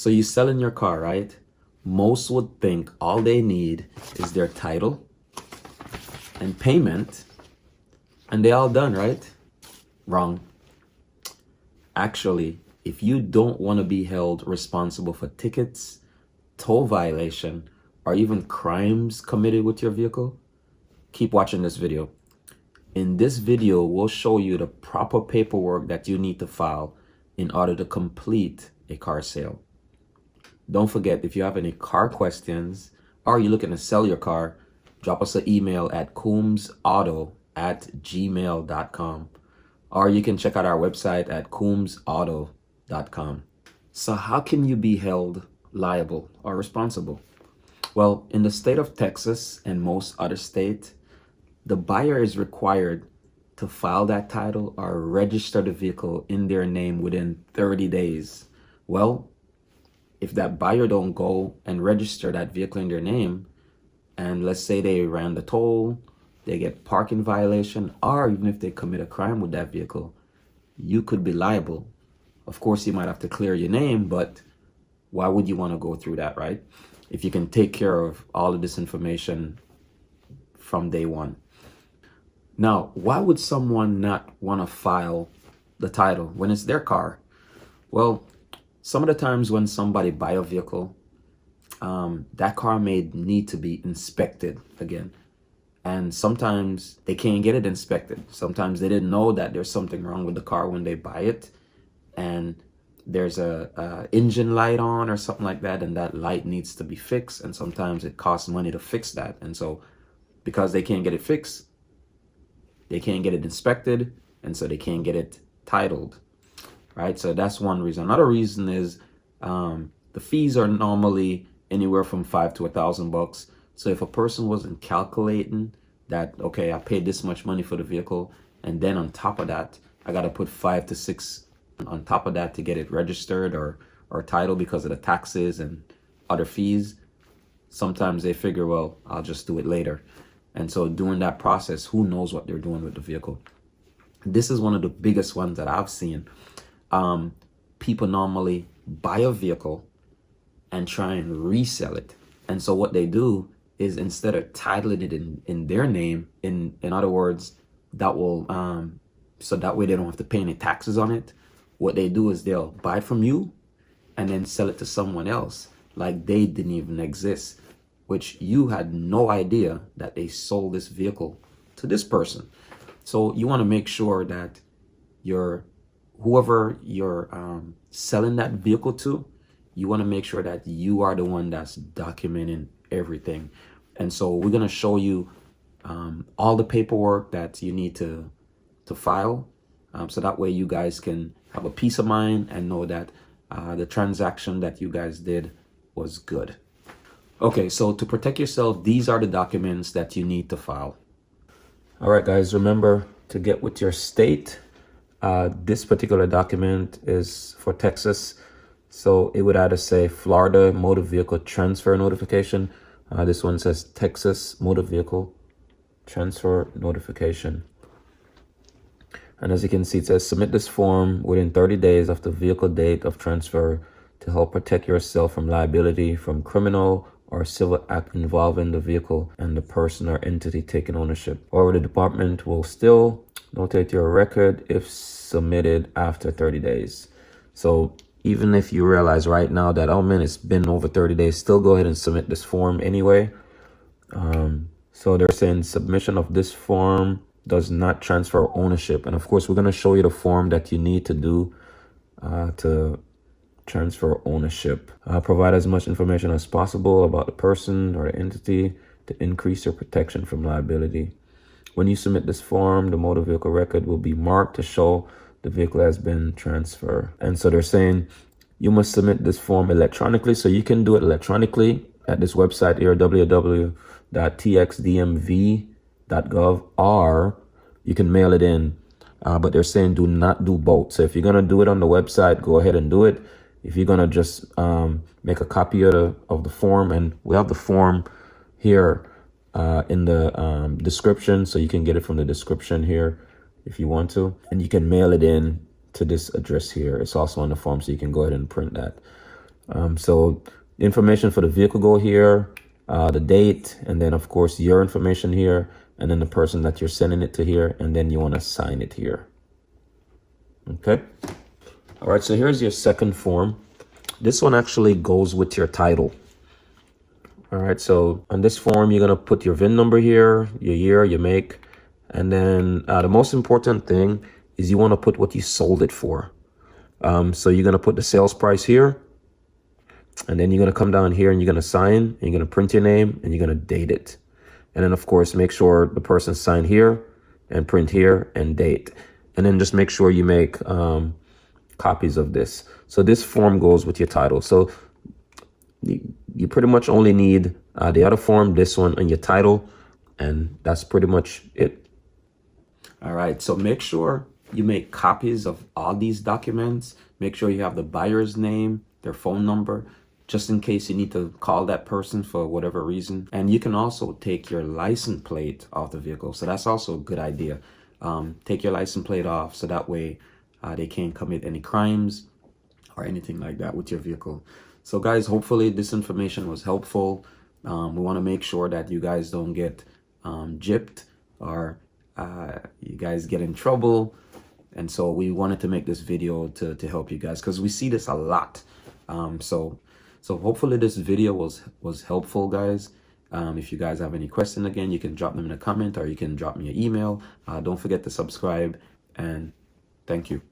So you selling your car, right? Most would think all they need is their title and payment, and they all done, right? Wrong. Actually, if you don't want to be held responsible for tickets, toll violation, or even crimes committed with your vehicle, keep watching this video. In this video, we'll show you the proper paperwork that you need to file in order to complete a car sale. Don't forget, if you have any car questions or you're looking to sell your car, drop us an email at coombsauto@gmail.com, or you can check out our website at coombsauto.com. So how can you be held liable or responsible? Well, in the state of Texas and most other states, the buyer is required to file that title or register the vehicle in their name within 30 days. Well, if that buyer don't go and register that vehicle in their name, and let's say they ran the toll, they get parking violation, or even if they commit a crime with that vehicle, you could be liable. Of course, you might have to clear your name, but why would you want to go through that, right? If you can take care of all of this information from day one. Now, why would someone not want to file the title when it's their car? Well, some of the times when somebody buy a vehicle, that car may need to be inspected again. And sometimes they can't get it inspected. Sometimes they didn't know that there's something wrong with the car when they buy it. And there's a engine light on or something like that, and that light needs to be fixed. And sometimes it costs money to fix that. And so because they can't get it fixed, they can't get it inspected, and so they can't get it titled. Right? So that's one reason. Another reason is the fees are normally anywhere from $500 to $1,000. So if a person wasn't calculating that, okay, I paid this much money for the vehicle, and then on top of that, I got to put $500 to $600 on top of that to get it registered or titled because of the taxes and other fees. Sometimes they figure, well, I'll just do it later. And so during that process, who knows what they're doing with the vehicle? This is one of the biggest ones that I've seen. People normally buy a vehicle and try and resell it. And so what they do is instead of titling it in their name, in other words, that will, so that way they don't have to pay any taxes on it. What they do is they'll buy it from you and then sell it to someone else like they didn't even exist, which you had no idea that they sold this vehicle to this person. So you want to make sure that whoever you're selling that vehicle to, you want to make sure that you are the one that's documenting everything. And so we're going to show you all the paperwork that you need to file, so that way you guys can have a peace of mind and know that the transaction that you guys did was good. Okay, so to protect yourself, these are the documents that you need to file. All right, guys, remember to get with your state. This particular document is for Texas. So it would either say Florida Motor Vehicle Transfer Notification. This one says Texas Motor Vehicle Transfer Notification. And as you can see, it says submit this form within 30 days of the vehicle date of transfer to help protect yourself from liability from criminal or civil act involving the vehicle and the person or entity taking ownership. Or the department will still notate your record if submitted after 30 days. So even if you realize right now that, oh man, it's been over 30 days, still go ahead and submit this form anyway. So they're saying submission of this form does not transfer ownership. And of course, we're going to show you the form that you need to do to transfer ownership. Provide as much information as possible about the person or the entity to increase your protection from liability. When you submit this form, the motor vehicle record will be marked to show the vehicle has been transferred. And so they're saying you must submit this form electronically. So you can do it electronically at this website here, www.txdmv.gov, or you can mail it in. But they're saying do not do both. So if you're going to do it on the website, go ahead and do it. If you're going to just make a copy of the form, and we have the form here in the description, so you can get it from the description here if you want to, and you can mail it in to this address here. It's also on the form, so you can go ahead and print that. So information for the vehicle go here, the date, and then of course your information here, and then the person that you're sending it to here, and then you want to sign it here. Okay. All right, so here's your second form. This one actually goes with your title. All right, so on this form, you're gonna put your VIN number here, your year, your make, and then the most important thing is you wanna put what you sold it for. So you're gonna put the sales price here, and then you're gonna come down here and you're gonna sign, and you're gonna print your name, and you're gonna date it. And then of course, make sure the person sign here, and print here, and date. And then just make sure you make copies of this. So this form goes with your title. So you pretty much only need the other form, this one, and your title, and that's pretty much it. All right, so make sure you make copies of all these documents. Make sure you have the buyer's name, their phone number, just in case you need to call that person for whatever reason. And you can also take your license plate off the vehicle. So that's also a good idea. Take your license plate off so that way they can't commit any crimes or anything like that with your vehicle. So guys, hopefully this information was helpful. We want to make sure that you guys don't get gypped or you guys get in trouble. And so we wanted to make this video to help you guys because we see this a lot. So hopefully this video was helpful, guys. If you guys have any questions, again, you can drop them in a comment or you can drop me an email. Don't forget to subscribe, and thank you.